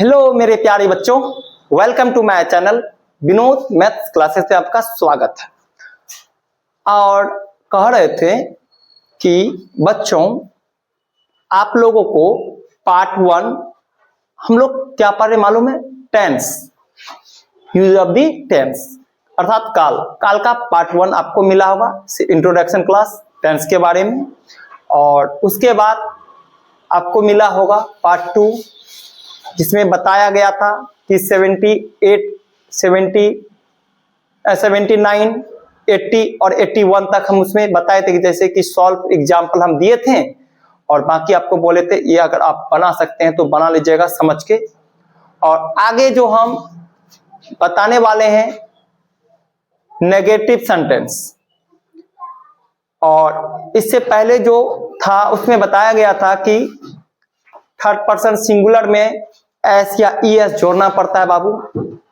Hello मेरे प्यारे बच्चों, welcome to my channel Vinod maths classes से आपका स्वागत है। और कह रहे थे कि बच्चों आप लोगों को पार्ट 1 हम लोग क्या पढ़ रहे मालूम है? Tense, use of the tense अर्थात काल का पार्ट 1 आपको मिला होगा, इंट्रोडक्शन क्लास टेंस के बारे में। और उसके बाद आपको मिला होगा पार्ट 2 जिसमें बताया गया था कि 78, 70, 79, 80 और 81 तक हम उसमें बताए थे कि जैसे कि सॉल्व एग्जाम्पल हम दिए थे और बाकी आपको बोले थे ये अगर आप बना सकते हैं तो बना लीजिएगा समझ के। और आगे जो हम बताने वाले हैं नेगेटिव सेंटेंस, और इससे पहले जो था उसमें बताया गया था कि थर्ड पर्सन सिंगुलर में एस या ई एस जोड़ना पड़ता है बाबू।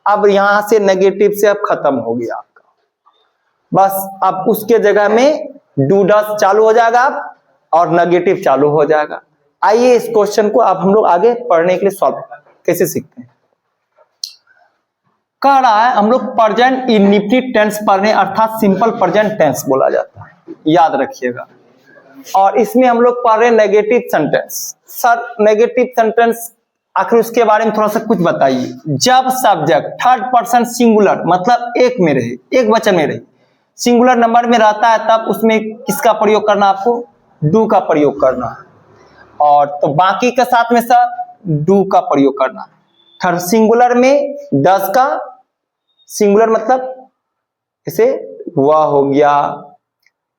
अब यहां से नेगेटिव से अब खत्म हो गया आपका, बस अब उसके जगह में डू डस चालू हो जाएगा अब और नेगेटिव चालू हो जाएगा। आइए इस क्वेश्चन को अब हम लोग आगे पढ़ने के लिए सॉल्व कैसे सीखते हैं। कह रहा है हम लोग प्रेजेंट इंडेफिनिट टेंस पढ़ रहे हैं अर्थात सिंपल प्रेजेंट टेंस बोला जाता है, याद रखिएगा। और इसमें हम लोग पढ़ रहे हैं negative sentence. Sir negative sentence आखिर उसके बारे में थोड़ा सा कुछ बताइए। जब सब्जेक्ट थर्ड पर्सन सिंगुलर मतलब एक में रहे, एक वचन में रहे, सिंगुलर नंबर में रहता है तब उसमें किसका प्रयोग करना? आपको डू का प्रयोग करना है। और तो बाकी के साथ में सर डू का प्रयोग करना है। थर्ड सिंगुलर में डस का, सिंगुलर मतलब जैसे वह हो गया,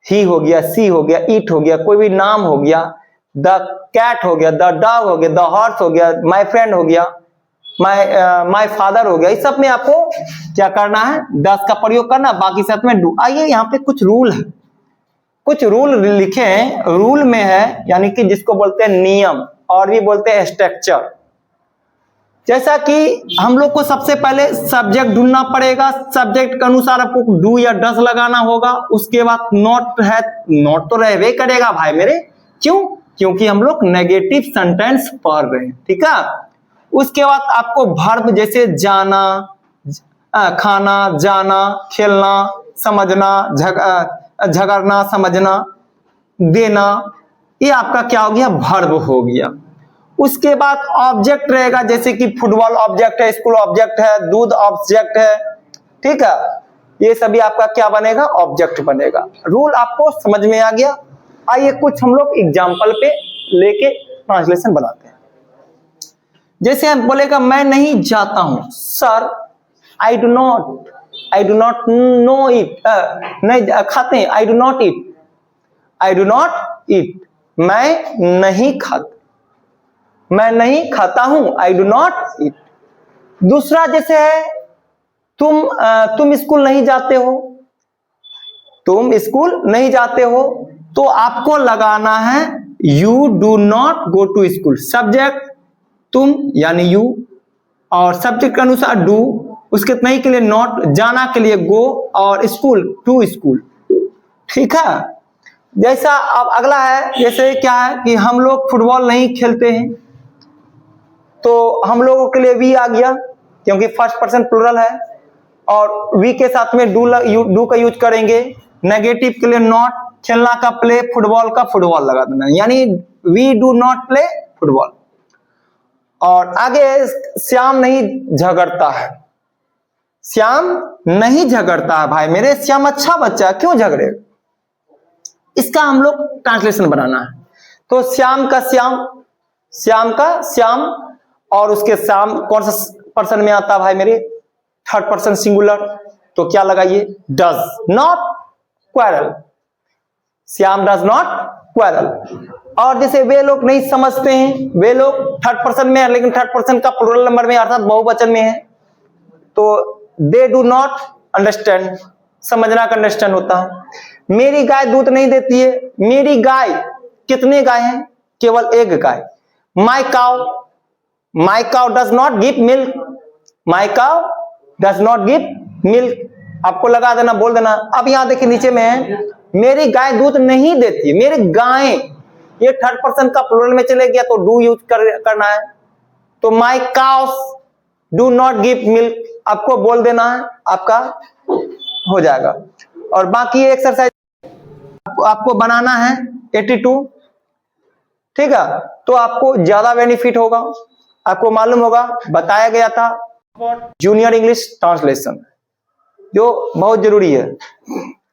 ही हो गया, सी हो गया, इट हो गया, कोई भी नाम हो गया, द कैट हो गया, द डॉग हो गया, द हॉर्स हो गया, माय फ्रेंड हो गया, माय फादर हो गया। इस सब में आपको क्या करना है? डस का प्रयोग करना, बाकी साथ में डू। आइए यहाँ पे कुछ रूल है, कुछ रूल लिखे हैं। रूल में है यानी कि जिसको बोलते हैं नियम और भी बोलते हैं स्ट्रक्चर। जैसा कि हम लोग को सबसे पहले सब्जेक्ट ढूंढना पड़ेगा, सब्जेक्ट के अनुसार आपको डू या डस लगाना होगा। उसके बाद नॉट है, नॉट तो रहवे करेगा भाई मेरे, क्यों? क्योंकि हम लोग नेगेटिव सेंटेंस पढ़ रहे हैं, ठीक है। उसके बाद आपको वर्ब जैसे जाना, खाना, जाना, खेलना, समझना, झगड़ना, समझना, देना, ये आपका क्या हो गया? वर्ब हो गया। उसके बाद ऑब्जेक्ट रहेगा जैसे कि फुटबॉल ऑब्जेक्ट है, स्कूल ऑब्जेक्ट है, दूध ऑब्जेक्ट है, ठीक है। ये सभी आपका क्या बनेगा? ऑब्जेक्ट बनेगा। रूल आपको समझ में आ गया। आइए कुछ हम लोग एग्जाम्पल पे लेके ट्रांसलेशन बनाते हैं। जैसे हम बोलेगा मैं नहीं जाता हूं, sir I do not know it, नहीं खाते हैं, आई डू नॉट ईट, मैं नहीं खाता, मैं नहीं खाता हूं, आई डू नॉट ईट। दूसरा जैसे है तुम स्कूल नहीं जाते हो, तुम स्कूल नहीं जाते हो, तो आपको लगाना है you do not go to school. Subject तुम यानी यू और सब्जेक्ट के अनुसार डू, उसके नहीं के लिए नॉट, जाना के लिए गो और स्कूल टू स्कूल, ठीक है। जैसा अब अगला है, जैसे क्या है कि हम लोग फुटबॉल नहीं खेलते हैं, तो हम लोगों के लिए वी आ गया क्योंकि फर्स्ट पर्सन प्लूरल है और वी के साथ में डू का यूज करेंगे। नेगेटिव के लिए नॉट, खेलना का प्ले, फुटबॉल का फुटबॉल लगा देना, यानी we do not play football. और आगे श्याम नहीं झगड़ता है, श्याम नहीं झगड़ता है भाई मेरे, श्याम अच्छा बच्चा है, क्यों झगड़े? इसका हम लोग ट्रांसलेशन बनाना है। तो श्याम का श्याम, श्याम का श्याम, और उसके श्याम कौन सा पर्सन में आता है भाई मेरे? थर्ड पर्सन सिंगुलर, तो क्या लगाइए? Does not quarrel, Shyam does not quarrel. और जैसे वे लोग नहीं समझते हैं, वे लोग थर्ड पर्सन में है लेकिन थर्ड पर्सन का प्लूरल नंबर में अर्थात बहुवचन में है, तो दे डू नॉट अंडरस्टैंड, समझना का अंडरस्टैंड होता है। मेरी गाय दूध नहीं देती है, मेरी गाय, कितने गाय हैं? केवल एक गाय। My cow does not give milk, my cow does not give milk, आपको लगा देना, बोल देना। अब यहां देखिए नीचे में है मेरी गाय दूध नहीं देती, मेरी गाय, ये थर्ड पर्सन का प्लूरल में चले गया तो डू यूज करना है। तो my cows do not give milk आपको बोल देना है, आपका हो जाएगा। और बाकी एक्सरसाइज आपको बनाना है 82, ठीक है। तो आपको ज्यादा बेनिफिट होगा, आपको मालूम होगा बताया गया था जूनियर इंग्लिश ट्रांसलेशन जो बहुत जरूरी है,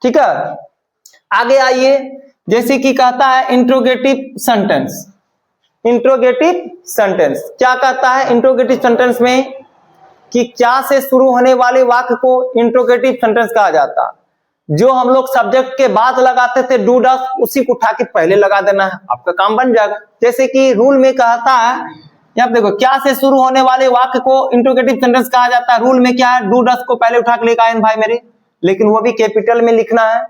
ठीक है। आगे आइए, जैसे कि कहता है इंट्रोगेटिव सेंटेंस। इंट्रोगेटिव सेंटेंस क्या कहता है इंट्रोगेटिव सेंटेंस में कि क्या से शुरू होने वाले वाक्य को इंट्रोगेटिव सेंटेंस कहा जाता है। जो हम लोग सब्जेक्ट के बाद लगाते थे डू डस, उसी को उठा के पहले लगा देना है, आपका काम बन जाएगा। जैसे कि रूल में कहता है, यहाँ देखो, क्या से शुरू होने वाले वाक्य को इंट्रोगेटिव सेंटेंस कहा जाता है। रूल में क्या है, डू डस को पहले उठा के लेकर आए भाई मेरे, लेकिन वो भी कैपिटल में लिखना है।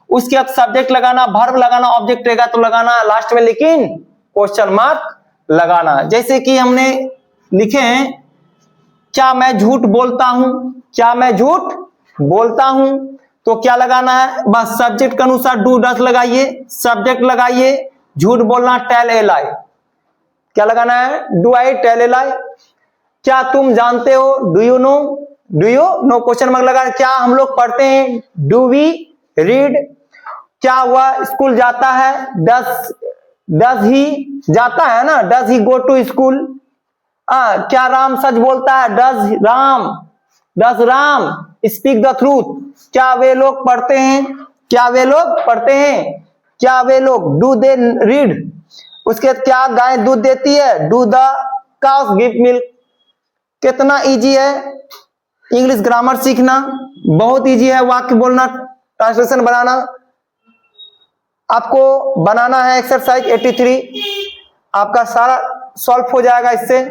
उसके बाद सब्जेक्ट लगाना, वर्ब लगाना, ऑब्जेक्ट रहेगा तो लगाना लास्ट में, लेकिन क्वेश्चन मार्क लगाना। जैसे कि हमने लिखे हैं, क्या मैं झूठ बोलता हूं, क्या मैं झूठ बोलता हूं, तो क्या लगाना है, बस सब्जेक्ट के अनुसार डू डस लगाइए, सब्जेक्ट लगाइए, झूठ बोलना टेल ए लाई, क्या लगाना है, डू आई टेल ए लाई। क्या तुम जानते हो, do you know, do you know question mark लगा। क्या हम लोग पढ़ते हैं, डू वी रीड। क्या वह स्कूल जाता है, डज ही जाता है ना, does he go to school. क्या राम सच बोलता है, does Ram speak the truth. क्या वे लोग पढ़ते हैं, क्या वे लोग पढ़ते हैं, क्या वे लोग डू दे रीड। उसके क्या गाय दूध देती है, do the cows give milk. कितना इजी है इंग्लिश ग्रामर सीखना, बहुत इजी है वाक्य बोलना, ट्रांसलेशन बनाना। आपको बनाना है एक्सरसाइज 83, आपका सारा सॉल्व हो जाएगा इससे।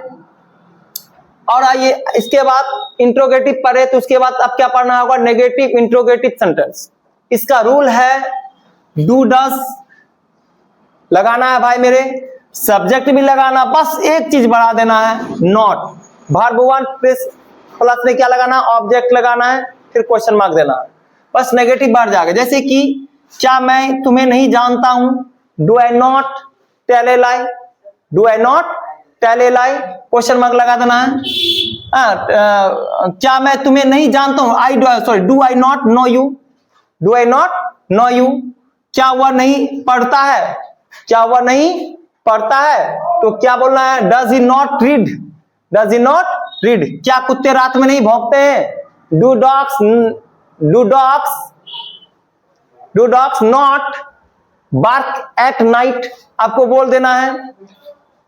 और आइए इसके बाद इंट्रोगेटिव पढ़े, तो उसके बाद अब क्या पढ़ना होगा, नेगेटिव इंट्रोगेटिव सेंटेंस। इसका रूल है डू डस लगाना है भाई मेरे, सब्जेक्ट भी लगाना, बस एक चीज बढ़ा देना है, नॉट। वर्ब 1 प्लस में क्या लगाना, ऑब्जेक्ट लगाना है, फिर क्वेश्चन मार्क देना है, बस नेगेटिव बढ़ जाएगा। जैसे कि क्या मैं तुम्हें नहीं जानता हूं, do I not tell a lie, do I not tell a lie, question mark लगा देना है। क्या मैं तुम्हें नहीं जानता हूं, do I not know you, do I not know you. क्या वह नहीं पढ़ता है, क्या वह नहीं पढ़ता है, तो क्या बोलना है, does he not read, does he not read. क्या कुत्ते रात में नहीं भौंकते हैं, do dogs not bark at night, आपको बोल देना है।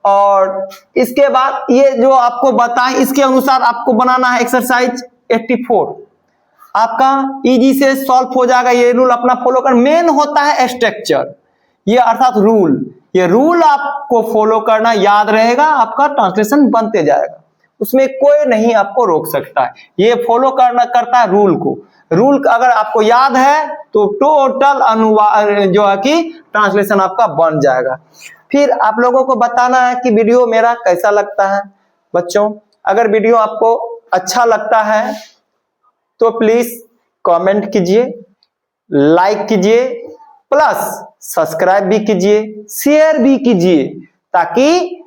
और इसके बाद ये जो आपको बताएं, इसके अनुसार आपको बनाना है एक्सरसाइज 84। आपका इजी से सॉल्व हो जाएगा, ये रूल अपना फॉलो कर। मेन होता है स्ट्रक्चर, ये अर्थात रूल, ये रूल आपको फॉलो करना, याद रहेगा, आपका ट्रांसलेशन बनते जाएगा, उसमें कोई नहीं आपको रोक सकता है। ये फॉलो करना करता है रूल को, रूल अगर आपको याद है तो टोटल अनुवाद जो है कि ट्रांसलेशन आपका बन जाएगा। फिर आप लोगों को बताना है कि वीडियो मेरा कैसा लगता है। बच्चों, अगर वीडियो आपको अच्छा लगता है तो प्लीज कमेंट कीजिए, लाइक कीजिए, प्लस सब्सक्राइब भी कीजिए, शेयर भी कीजिए, ताकि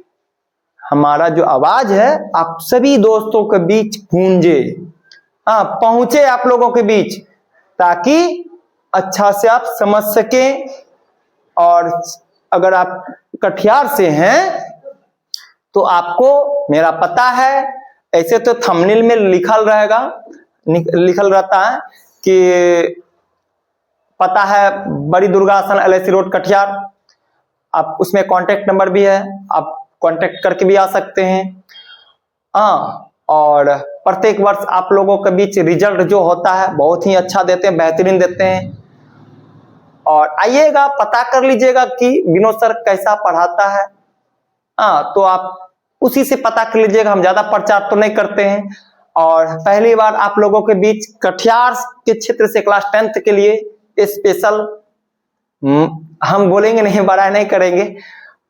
हमारा जो आवाज है आप सभी दोस्तों के बीच गूंजे, पहुंचे आप लोगों के बीच, ताकि अच्छा से आप समझ सकें। और अगर आप कटिहार से हैं तो आपको मेरा पता है, ऐसे तो थंबनेल में लिखल रहता है कि पता है बड़ी दुर्गा आसन LIC रोड कटिहार। आप उसमें कांटेक्ट नंबर भी है, आप कांटेक्ट करके भी आ सकते हैं। और प्रत्येक वर्ष आप लोगों के बीच रिजल्ट जो होता है बहुत ही अच्छा देते हैं, बेहतरीन देते हैं। और आइएगा, पता कर लीजिएगा कि विनोद सर कैसा पढ़ाता है। तो आप उसी से पता कर लीजिएगा, हम ज्यादा प्रचार तो नहीं करते हैं। और पहली बार आप लोगों के बीच कटिहार के क्षेत्र से क्लास 10th के लिए स्पेशल हम बोलेंगे नहीं, बड़ा नहीं करेंगे।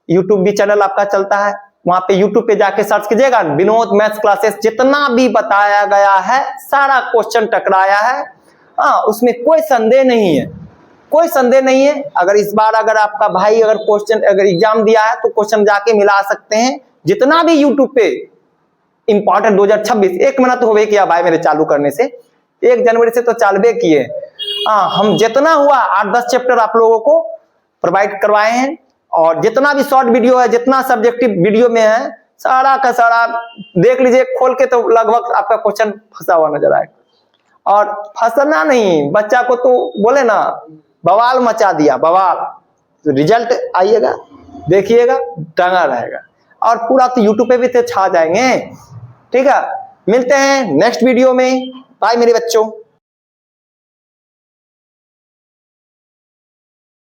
यूट्यूब भी चैनल आपका चलता है, वहां पे यूट्यूब पे जाके सर्च कीजिएगा, विनोद मैथ्स क्लासेस। जितना भी बताया गया है सारा क्वेश्चन टकराया है, उसमें कोई संदेह नहीं है, कोई संदेह नहीं है। अगर इस बार अगर आपका भाई अगर क्वेश्चन अगर एग्जाम दिया है तो क्वेश्चन जाके मिला सकते हैं, जितना भी यूट्यूब पे इंपॉर्टेंट 2026 1 महीना तो होवे किया भाई मेरे चालू करने से, 1 जनवरी से तो चालवे किए। हम जितना हुआ 8-10 चैप्टर आप लोगों को प्रोवाइड करवाए हैं, और जितना भी शॉर्ट वीडियो है, जितना सब्जेक्टिव वीडियो में है, सारा का सारा देख लीजिए खोल के, तो लगभग आपका क्वेश्चन फंसा हुआ नजर आएगा। और फंसना नहीं, बच्चा को तो बोले ना बवाल मचा दिया, बवाल। रिजल्ट आइएगा देखिएगा टंगा रहेगा, और पूरा तो यूट्यूब पे भी तो छा जाएंगे। ठीक है, मिलते हैं नेक्स्ट वीडियो में। बाय मेरे बच्चों।